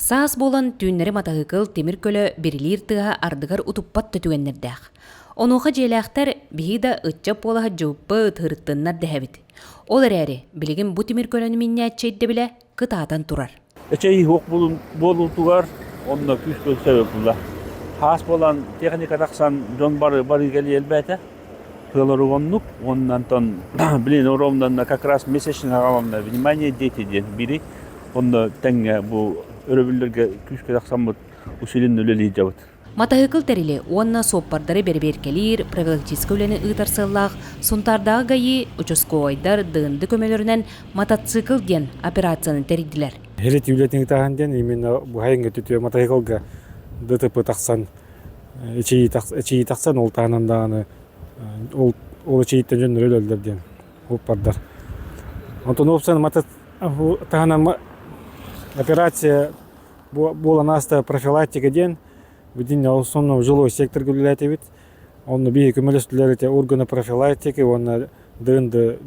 Саас болан түйіннері матағықыл темір көлі берілер тыға ардығар ұтуппат төтігеннердәқ. Онуға желәқтер бігі ұтчап болаға жауыппы ұтғырыттыннар дәхәбіт. Ол әрі, білігін бұ темір көліні менне әтчейді біле қытаатан тұрар. Эчей хоқ болу тугар, онна күш көл себеп бұла. Хас болан техника тақсан жон бары келі елбәті. Пылары оннук, оннан тон, білін оромдан как раз месячный ағаламна внимание дети ден бири. Онда тәңге бұл өрөбілерге күш көл тақсан бұд усилин өлелей жабыд. Матағықыл тәрілі, онна соппардары бер-бер келер, профилактическі өлені ұйтарсылақ, сонтардағы ғайы учаско ойдар дыңды көмелерінен мотоцикл ден операцияны тәриділер. Херет юлетінің тағанден именно бұхайынға түтіе мотоциклға ДТП тақсан, эчеи тақсан ол тағанандағаны, ол эчеиттен жөн өлі өлдерден оппардар. Онтон опсан тағанан операция болан аста профилактика ден, Бидин основном жилой сектор гулять вид, он бие кумелестулярите органы профилактики, он дынды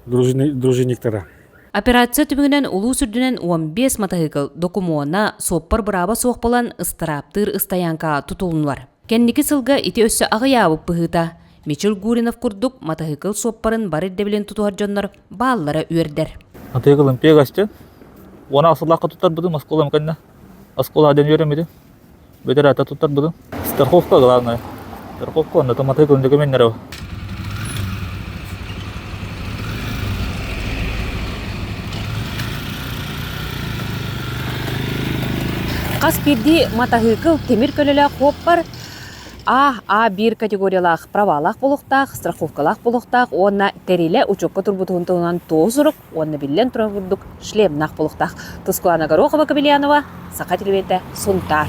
дружинниктара. Операция түмігінен улу сүрдінен 15 мотоцикл докумуына соппар бұраба соқ болан ыстыраптыр ыстаянка тұтылынлар. Кенники сылға ити өссі ағыябып бұғыта. Мичил Гуринов күрдік мотоцикл соппарын бар еддебілен тұтуар жонлар баллара үйердер. Мотоциклын пегасты, оны асылаққа тұтар бұды, Москола мканна. Москола аден үйеремеді. Бедерата тұттар бұды. Страховка главная. Страховка, он это мотоциклын документері. Қас берді мотоцикл темір көлілі қоппар А1 категориялақ правалақ болуқтақ, страховкалақ болуқтақ, онна тәрелі учокка тұрбутығынтығынан тоғызырық, онна білен тұрғырдық шлемнақ болуқтақ. Тұскулана Горохова Кабелянова, Сақа телевизия, Сунтар.